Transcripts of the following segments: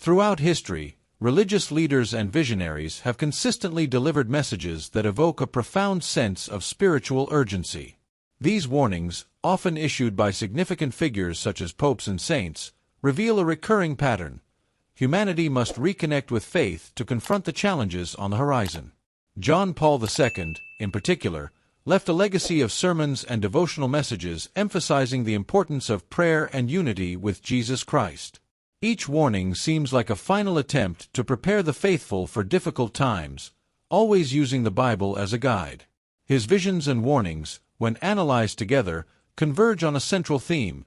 Throughout history, religious leaders and visionaries have consistently delivered messages that evoke a profound sense of spiritual urgency. These warnings, often issued by significant figures such as popes and saints, reveal a recurring pattern. Humanity must reconnect with faith to confront the challenges on the horizon. John Paul II, in particular, left a legacy of sermons and devotional messages emphasizing the importance of prayer and unity with Jesus Christ. Each warning seems like a final attempt to prepare the faithful for difficult times, always using the Bible as a guide. His visions and warnings, when analyzed together, converge on a central theme: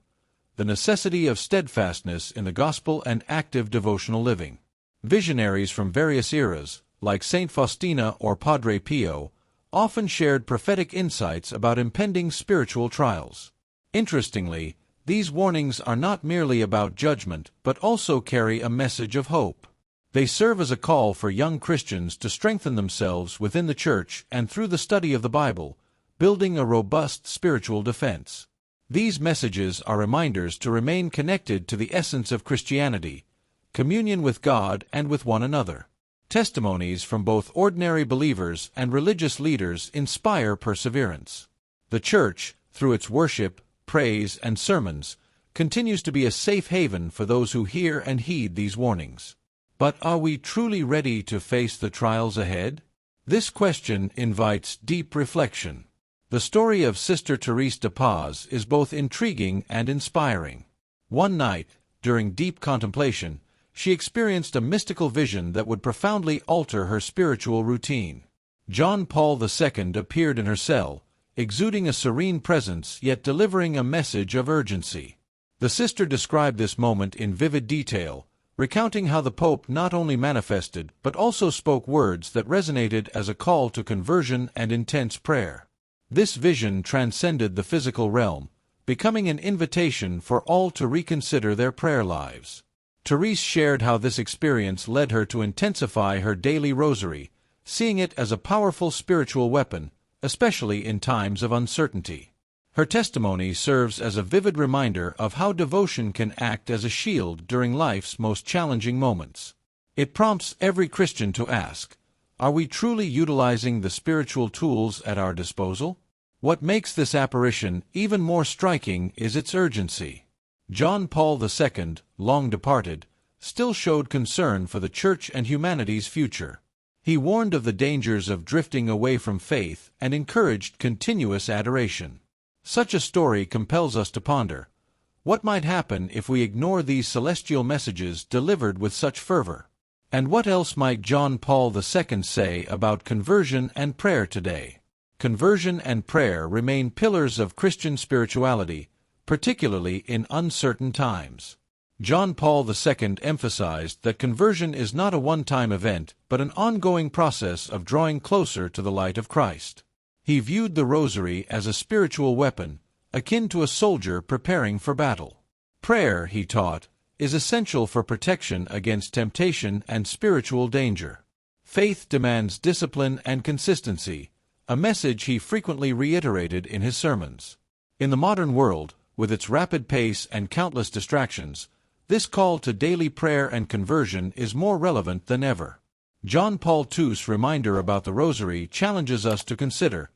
the necessity of steadfastness in the gospel and active devotional living. Visionaries from various eras, like Saint Faustina or Padre Pio, often shared prophetic insights about impending spiritual trials. Interestingly, these warnings are not merely about judgment, but also carry a message of hope. They serve as a call for young Christians to strengthen themselves within the Church and through the study of the Bible, building a robust spiritual defense. These messages are reminders to remain connected to the essence of Christianity, communion with God and with one another. Testimonies from both ordinary believers and religious leaders inspire perseverance. The Church, through its worship, praise, and sermons, continues to be a safe haven for those who hear and heed these warnings. But are we truly ready to face the trials ahead? This question invites deep reflection. The story of Sister Therese de Paz is both intriguing and inspiring. One night, during deep contemplation, she experienced a mystical vision that would profoundly alter her spiritual routine. John Paul II appeared in her cell, exuding a serene presence yet delivering a message of urgency. The sister described this moment in vivid detail, recounting how the Pope not only manifested but also spoke words that resonated as a call to conversion and intense prayer. This vision transcended the physical realm, becoming an invitation for all to reconsider their prayer lives. Therese shared how this experience led her to intensify her daily rosary, seeing it as a powerful spiritual weapon, especially in times of uncertainty. Her testimony serves as a vivid reminder of how devotion can act as a shield during life's most challenging moments. It prompts every Christian to ask, are we truly utilizing the spiritual tools at our disposal? What makes this apparition even more striking is its urgency. John Paul II, long departed, still showed concern for the Church and humanity's future. He warned of the dangers of drifting away from faith and encouraged continuous adoration. Such a story compels us to ponder, what might happen if we ignore these celestial messages delivered with such fervor? And what else might John Paul II say about conversion and prayer today? Conversion and prayer remain pillars of Christian spirituality, particularly in uncertain times. John Paul II emphasized that conversion is not a one-time event, but an ongoing process of drawing closer to the light of Christ. He viewed the rosary as a spiritual weapon, akin to a soldier preparing for battle. Prayer, he taught, is essential for protection against temptation and spiritual danger. Faith demands discipline and consistency, a message he frequently reiterated in his sermons. In the modern world, with its rapid pace and countless distractions, this call to daily prayer and conversion is more relevant than ever. John Paul II's reminder about the Rosary challenges us to consider,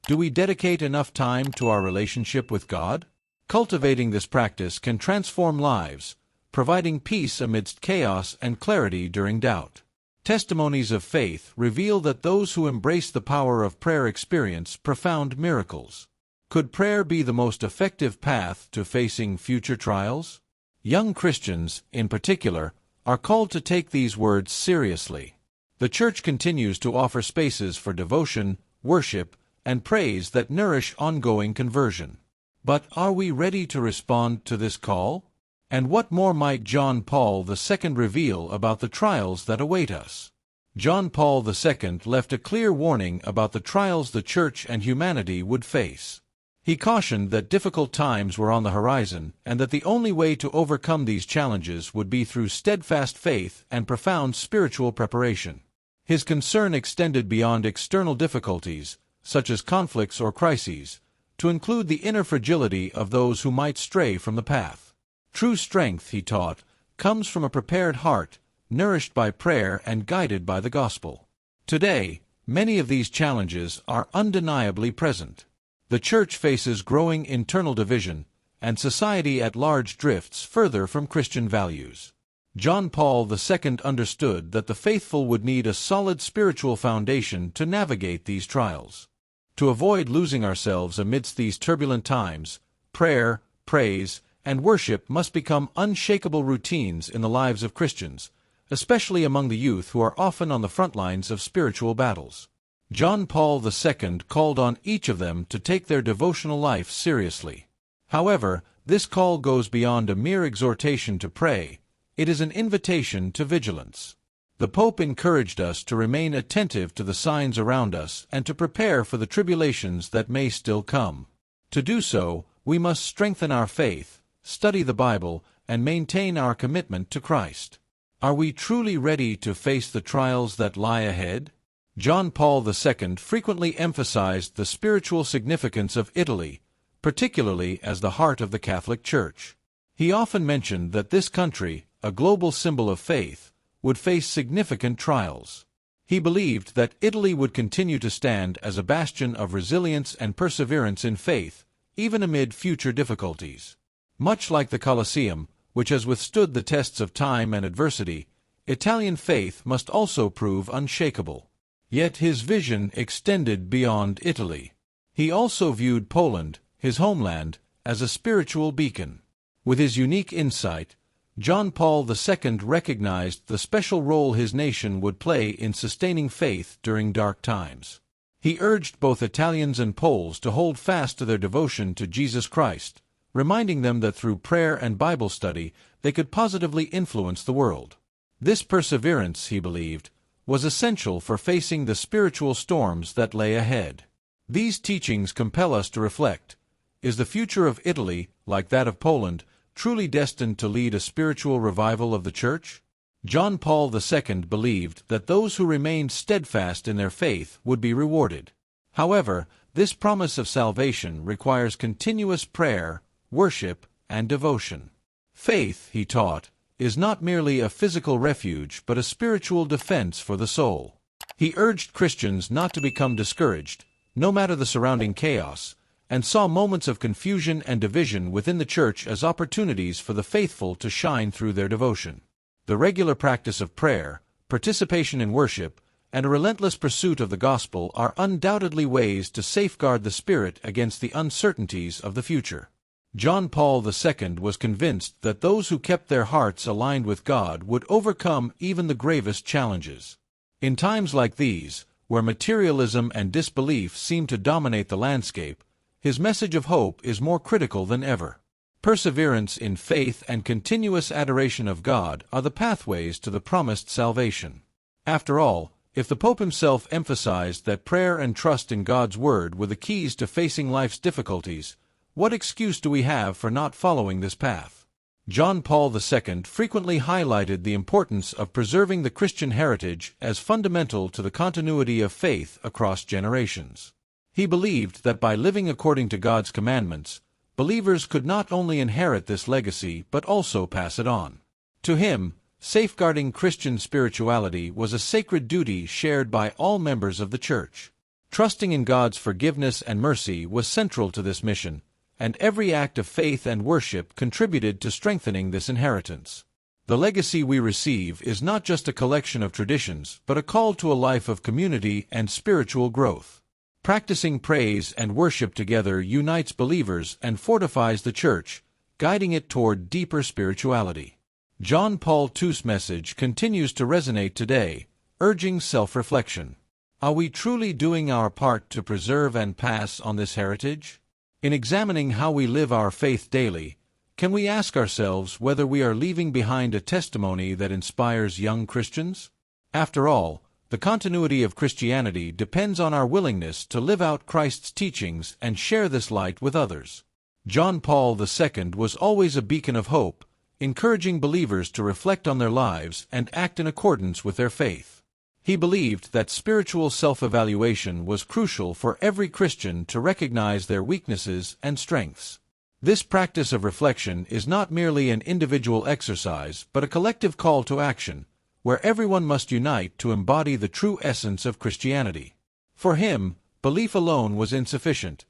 do we dedicate enough time to our relationship with God? Cultivating this practice can transform lives, providing peace amidst chaos and clarity during doubt. Testimonies of faith reveal that those who embrace the power of prayer experience profound miracles. Could prayer be the most effective path to facing future trials? Young Christians, in particular, are called to take these words seriously. The Church continues to offer spaces for devotion, worship, and praise that nourish ongoing conversion. But are we ready to respond to this call? And what more might John Paul II reveal about the trials that await us? John Paul II left a clear warning about the trials the Church and humanity would face. He cautioned that difficult times were on the horizon and that the only way to overcome these challenges would be through steadfast faith and profound spiritual preparation. His concern extended beyond external difficulties, such as conflicts or crises, to include the inner fragility of those who might stray from the path. True strength, he taught, comes from a prepared heart, nourished by prayer and guided by the gospel. Today, many of these challenges are undeniably present. The Church faces growing internal division, and society at large drifts further from Christian values. John Paul II understood that the faithful would need a solid spiritual foundation to navigate these trials. To avoid losing ourselves amidst these turbulent times, prayer, praise, and worship must become unshakable routines in the lives of Christians, especially among the youth who are often on the front lines of spiritual battles. John Paul II called on each of them to take their devotional life seriously. However, this call goes beyond a mere exhortation to pray. It is an invitation to vigilance. The Pope encouraged us to remain attentive to the signs around us and to prepare for the tribulations that may still come. To do so, we must strengthen our faith, study the Bible, and maintain our commitment to Christ. Are we truly ready to face the trials that lie ahead? John Paul II frequently emphasized the spiritual significance of Italy, particularly as the heart of the Catholic Church. He often mentioned that this country, a global symbol of faith, would face significant trials. He believed that Italy would continue to stand as a bastion of resilience and perseverance in faith, even amid future difficulties. Much like the Colosseum, which has withstood the tests of time and adversity, Italian faith must also prove unshakable. Yet his vision extended beyond Italy. He also viewed Poland, his homeland, as a spiritual beacon. With his unique insight, John Paul II recognized the special role his nation would play in sustaining faith during dark times. He urged both Italians and Poles to hold fast to their devotion to Jesus Christ, reminding them that through prayer and Bible study they could positively influence the world. This perseverance, he believed, was essential for facing the spiritual storms that lay ahead. These teachings compel us to reflect: is the future of Italy, like that of Poland, truly destined to lead a spiritual revival of the Church? John Paul II believed that those who remained steadfast in their faith would be rewarded. However, this promise of salvation requires continuous prayer, worship, and devotion. Faith, he taught, is not merely a physical refuge but a spiritual defense for the soul. He urged Christians not to become discouraged, no matter the surrounding chaos, and saw moments of confusion and division within the Church as opportunities for the faithful to shine through their devotion. The regular practice of prayer, participation in worship, and a relentless pursuit of the gospel are undoubtedly ways to safeguard the spirit against the uncertainties of the future. John Paul II was convinced that those who kept their hearts aligned with God would overcome even the gravest challenges. In times like these, where materialism and disbelief seem to dominate the landscape, his message of hope is more critical than ever. Perseverance in faith and continuous adoration of God are the pathways to the promised salvation. After all, if the Pope himself emphasized that prayer and trust in God's Word were the keys to facing life's difficulties, what excuse do we have for not following this path? John Paul II frequently highlighted the importance of preserving the Christian heritage as fundamental to the continuity of faith across generations. He believed that by living according to God's commandments, believers could not only inherit this legacy but also pass it on. To him, safeguarding Christian spirituality was a sacred duty shared by all members of the Church. Trusting in God's forgiveness and mercy was central to this mission, and every act of faith and worship contributed to strengthening this inheritance. The legacy we receive is not just a collection of traditions but a call to a life of community and spiritual growth. Practicing praise and worship together unites believers and fortifies the Church, guiding it toward deeper spirituality. John Paul II's message continues to resonate today, urging self-reflection. Are we truly doing our part to preserve and pass on this heritage? In examining how we live our faith daily, can we ask ourselves whether we are leaving behind a testimony that inspires young Christians? After all, the continuity of Christianity depends on our willingness to live out Christ's teachings and share this light with others. John Paul II was always a beacon of hope, encouraging believers to reflect on their lives and act in accordance with their faith. He believed that spiritual self-evaluation was crucial for every Christian to recognize their weaknesses and strengths. This practice of reflection is not merely an individual exercise but a collective call to action, where everyone must unite to embody the true essence of Christianity. For him, belief alone was insufficient.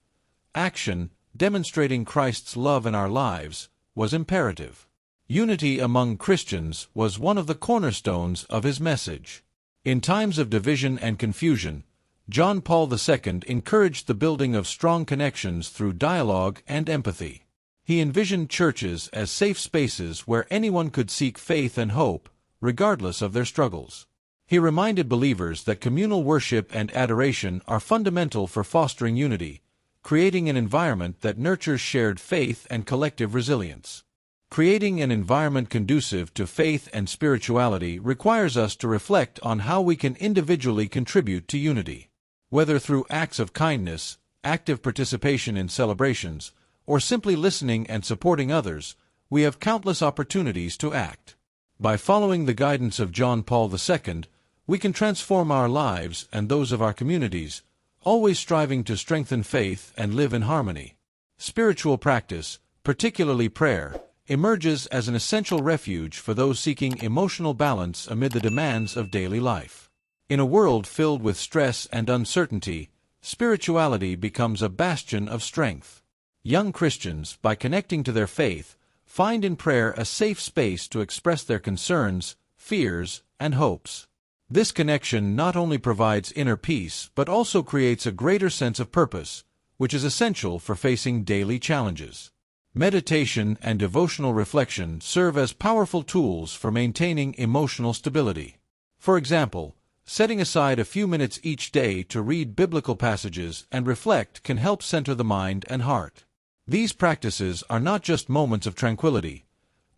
Action, demonstrating Christ's love in our lives, was imperative. Unity among Christians was one of the cornerstones of his message. In times of division and confusion, John Paul II encouraged the building of strong connections through dialogue and empathy. He envisioned churches as safe spaces where anyone could seek faith and hope, regardless of their struggles. He reminded believers that communal worship and adoration are fundamental for fostering unity, creating an environment that nurtures shared faith and collective resilience. Creating an environment conducive to faith and spirituality requires us to reflect on how we can individually contribute to unity. Whether through acts of kindness, active participation in celebrations, or simply listening and supporting others, we have countless opportunities to act. By following the guidance of John Paul II, we can transform our lives and those of our communities, always striving to strengthen faith and live in harmony. Spiritual practice, particularly prayer, emerges as an essential refuge for those seeking emotional balance amid the demands of daily life. In a world filled with stress and uncertainty, spirituality becomes a bastion of strength. Young Christians, by connecting to their faith, find in prayer a safe space to express their concerns, fears, and hopes. This connection not only provides inner peace but also creates a greater sense of purpose, which is essential for facing daily challenges. Meditation and devotional reflection serve as powerful tools for maintaining emotional stability. For example, setting aside a few minutes each day to read biblical passages and reflect can help center the mind and heart. These practices are not just moments of tranquility.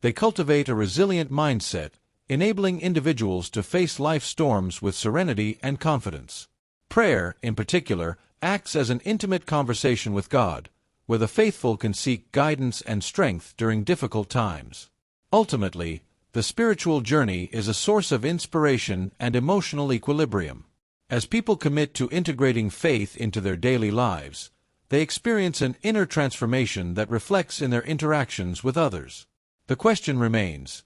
They cultivate a resilient mindset, enabling individuals to face life's storms with serenity and confidence. Prayer, in particular, acts as an intimate conversation with God, where the faithful can seek guidance and strength during difficult times. Ultimately, the spiritual journey is a source of inspiration and emotional equilibrium. As people commit to integrating faith into their daily lives, they experience an inner transformation that reflects in their interactions with others. The question remains,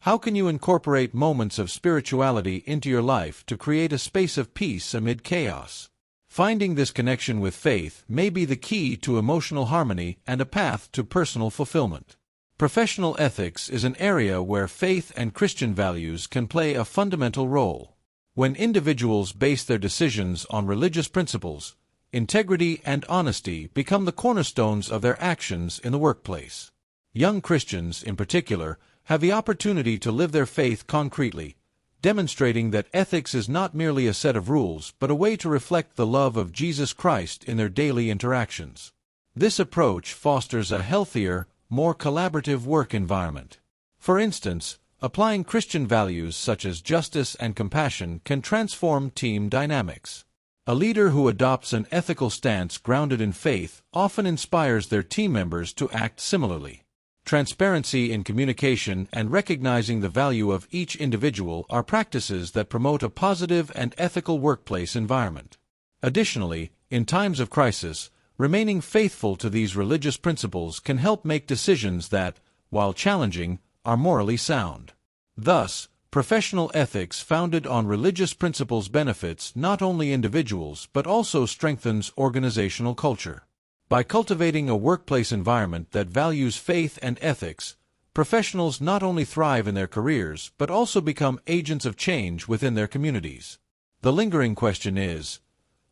how can you incorporate moments of spirituality into your life to create a space of peace amid chaos? Finding this connection with faith may be the key to emotional harmony and a path to personal fulfillment. Professional ethics is an area where faith and Christian values can play a fundamental role. When individuals base their decisions on religious principles, integrity and honesty become the cornerstones of their actions in the workplace. Young Christians, in particular, have the opportunity to live their faith concretely, demonstrating that ethics is not merely a set of rules but a way to reflect the love of Jesus Christ in their daily interactions. This approach fosters a healthier, more collaborative work environment. For instance, applying Christian values such as justice and compassion can transform team dynamics. A leader who adopts an ethical stance grounded in faith often inspires their team members to act similarly. Transparency in communication and recognizing the value of each individual are practices that promote a positive and ethical workplace environment. Additionally, in times of crisis, remaining faithful to these religious principles can help make decisions that, while challenging, are morally sound. Thus, professional ethics founded on religious principles benefits not only individuals but also strengthens organizational culture. By cultivating a workplace environment that values faith and ethics, professionals not only thrive in their careers but also become agents of change within their communities. The lingering question is,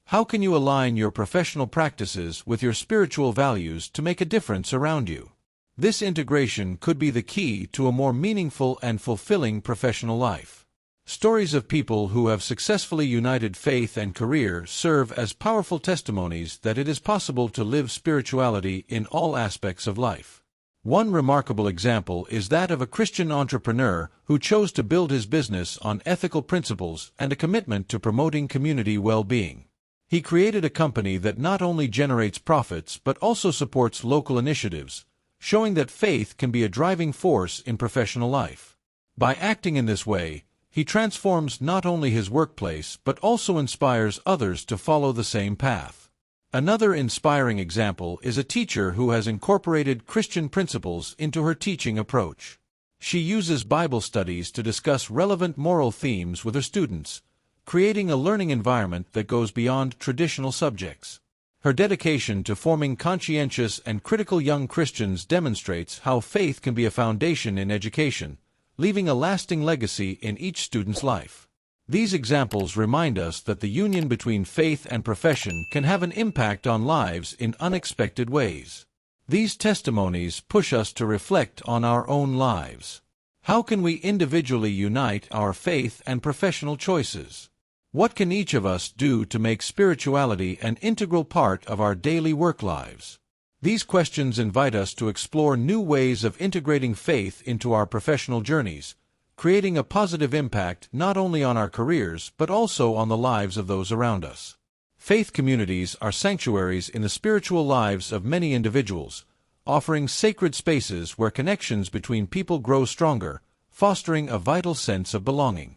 how can you align your professional practices with your spiritual values to make a difference around you? This integration could be the key to a more meaningful and fulfilling professional life. Stories of people who have successfully united faith and career serve as powerful testimonies that it is possible to live spirituality in all aspects of life. One remarkable example is that of a Christian entrepreneur who chose to build his business on ethical principles and a commitment to promoting community well-being. He created a company that not only generates profits but also supports local initiatives, showing that faith can be a driving force in professional life. By acting in this way, he transforms not only his workplace but also inspires others to follow the same path. Another inspiring example is a teacher who has incorporated Christian principles into her teaching approach. She uses Bible studies to discuss relevant moral themes with her students, creating a learning environment that goes beyond traditional subjects. Her dedication to forming conscientious and critical young Christians demonstrates how faith can be a foundation in education, leaving a lasting legacy in each student's life. These examples remind us that the union between faith and profession can have an impact on lives in unexpected ways. These testimonies push us to reflect on our own lives. How can we individually unite our faith and professional choices? What can each of us do to make spirituality an integral part of our daily work lives? These questions invite us to explore new ways of integrating faith into our professional journeys, creating a positive impact not only on our careers but also on the lives of those around us. Faith communities are sanctuaries in the spiritual lives of many individuals, offering sacred spaces where connections between people grow stronger, fostering a vital sense of belonging.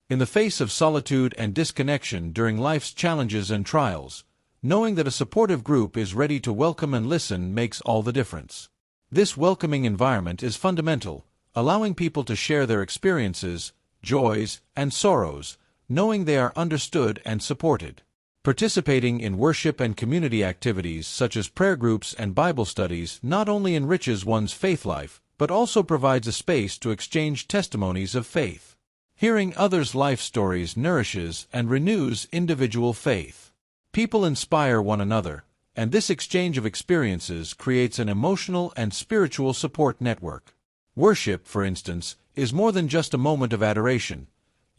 In the face of solitude and disconnection during life's challenges and trials, knowing that a supportive group is ready to welcome and listen makes all the difference. This welcoming environment is fundamental, allowing people to share their experiences, joys, and sorrows, knowing they are understood and supported. Participating in worship and community activities such as prayer groups and Bible studies not only enriches one's faith life, but also provides a space to exchange testimonies of faith. Hearing others' life stories nourishes and renews individual faith. People inspire one another, and this exchange of experiences creates an emotional and spiritual support network. Worship, for instance, is more than just a moment of adoration.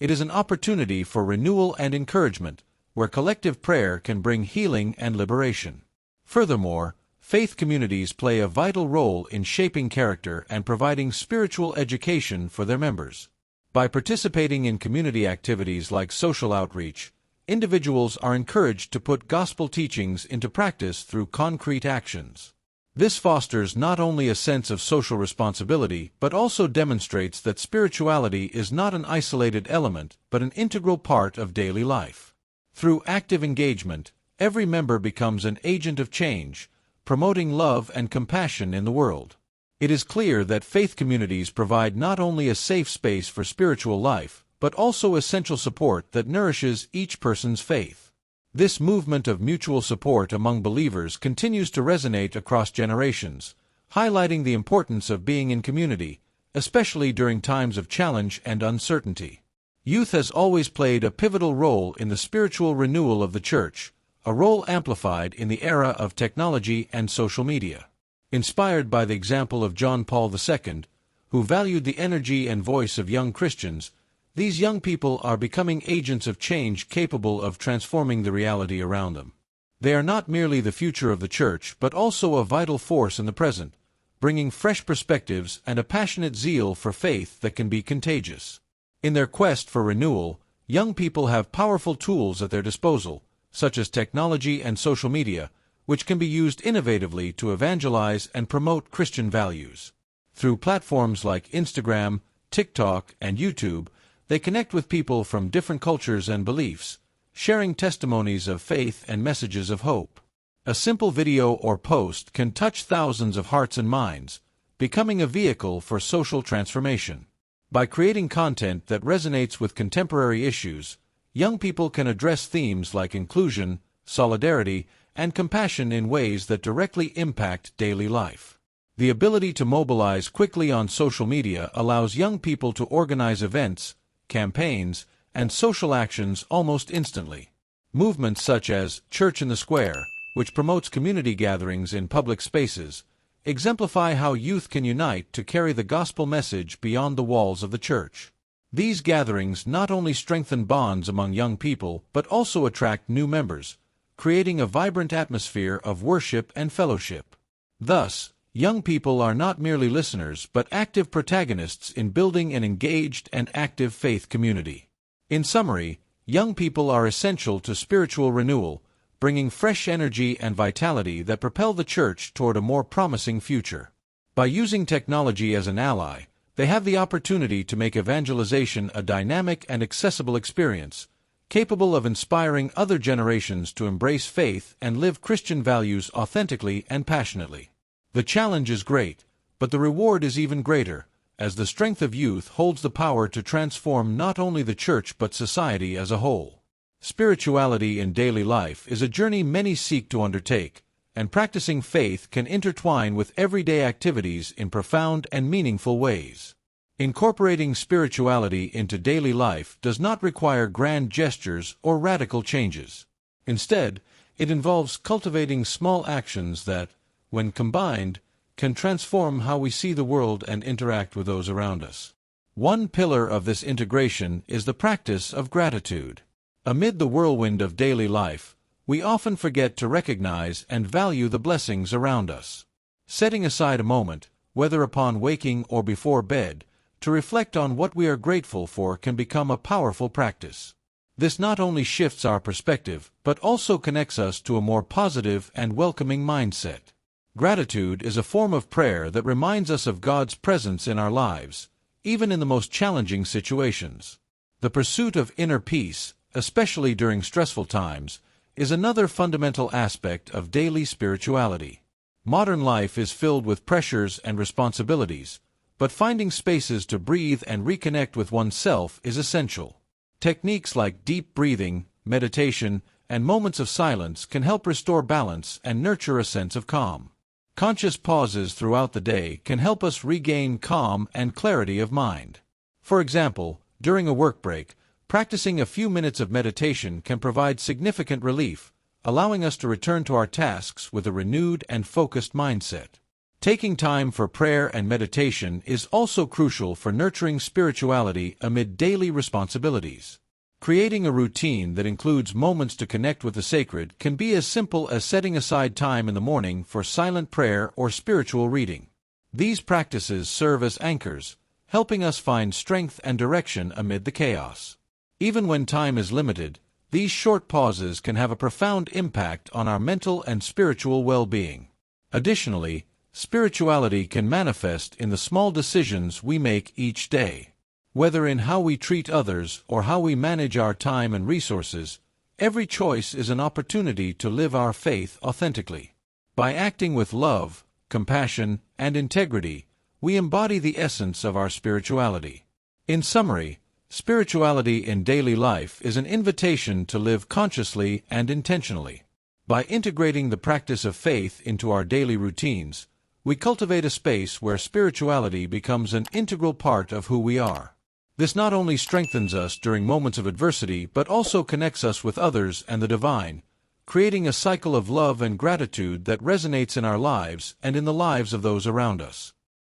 It is an opportunity for renewal and encouragement, where collective prayer can bring healing and liberation. Furthermore, faith communities play a vital role in shaping character and providing spiritual education for their members. By participating in community activities like social outreach, individuals are encouraged to put gospel teachings into practice through concrete actions. This fosters not only a sense of social responsibility but also demonstrates that spirituality is not an isolated element but an integral part of daily life. Through active engagement, every member becomes an agent of change, promoting love and compassion in the world. It is clear that faith communities provide not only a safe space for spiritual life, but also essential support that nourishes each person's faith. This movement of mutual support among believers continues to resonate across generations, highlighting the importance of being in community, especially during times of challenge and uncertainty. Youth has always played a pivotal role in the spiritual renewal of the Church, a role amplified in the era of technology and social media. Inspired by the example of John Paul II, who valued the energy and voice of young Christians, these young people are becoming agents of change capable of transforming the reality around them. They are not merely the future of the Church but also a vital force in the present, bringing fresh perspectives and a passionate zeal for faith that can be contagious. In their quest for renewal, young people have powerful tools at their disposal, such as technology and social media, which can be used innovatively to evangelize and promote Christian values. Through platforms like Instagram, TikTok, and YouTube, they connect with people from different cultures and beliefs, sharing testimonies of faith and messages of hope. A simple video or post can touch thousands of hearts and minds, becoming a vehicle for social transformation. By creating content that resonates with contemporary issues, young people can address themes like inclusion, solidarity, and compassion in ways that directly impact daily life. The ability to mobilize quickly on social media allows young people to organize events, campaigns, and social actions almost instantly. Movements such as Church in the Square, which promotes community gatherings in public spaces, exemplify how youth can unite to carry the gospel message beyond the walls of the church. These gatherings not only strengthen bonds among young people but also attract new members, creating a vibrant atmosphere of worship and fellowship. Thus, young people are not merely listeners but active protagonists in building an engaged and active faith community. In summary, young people are essential to spiritual renewal, bringing fresh energy and vitality that propel the church toward a more promising future. By using technology as an ally, they have the opportunity to make evangelization a dynamic and accessible experience, capable of inspiring other generations to embrace faith and live Christian values authentically and passionately. The challenge is great, but the reward is even greater, as the strength of youth holds the power to transform not only the church but society as a whole. Spirituality in daily life is a journey many seek to undertake, and practicing faith can intertwine with everyday activities in profound and meaningful ways. Incorporating spirituality into daily life does not require grand gestures or radical changes. Instead, it involves cultivating small actions that, when combined, can transform how we see the world and interact with those around us. One pillar of this integration is the practice of gratitude. Amid the whirlwind of daily life, we often forget to recognize and value the blessings around us. Setting aside a moment, whether upon waking or before bed, to reflect on what we are grateful for can become a powerful practice. This not only shifts our perspective, but also connects us to a more positive and welcoming mindset. Gratitude is a form of prayer that reminds us of God's presence in our lives, even in the most challenging situations. The pursuit of inner peace, especially during stressful times, is another fundamental aspect of daily spirituality. Modern life is filled with pressures and responsibilities, but finding spaces to breathe and reconnect with oneself is essential. Techniques like deep breathing, meditation, and moments of silence can help restore balance and nurture a sense of calm. Conscious pauses throughout the day can help us regain calm and clarity of mind. For example, during a work break, practicing a few minutes of meditation can provide significant relief, allowing us to return to our tasks with a renewed and focused mindset. Taking time for prayer and meditation is also crucial for nurturing spirituality amid daily responsibilities. Creating a routine that includes moments to connect with the sacred can be as simple as setting aside time in the morning for silent prayer or spiritual reading. These practices serve as anchors, helping us find strength and direction amid the chaos. Even when time is limited, these short pauses can have a profound impact on our mental and spiritual well-being. Additionally, spirituality can manifest in the small decisions we make each day. Whether in how we treat others or how we manage our time and resources, every choice is an opportunity to live our faith authentically. By acting with love, compassion, and integrity, we embody the essence of our spirituality. In summary, spirituality in daily life is an invitation to live consciously and intentionally. By integrating the practice of faith into our daily routines, we cultivate a space where spirituality becomes an integral part of who we are. This not only strengthens us during moments of adversity but also connects us with others and the divine, creating a cycle of love and gratitude that resonates in our lives and in the lives of those around us.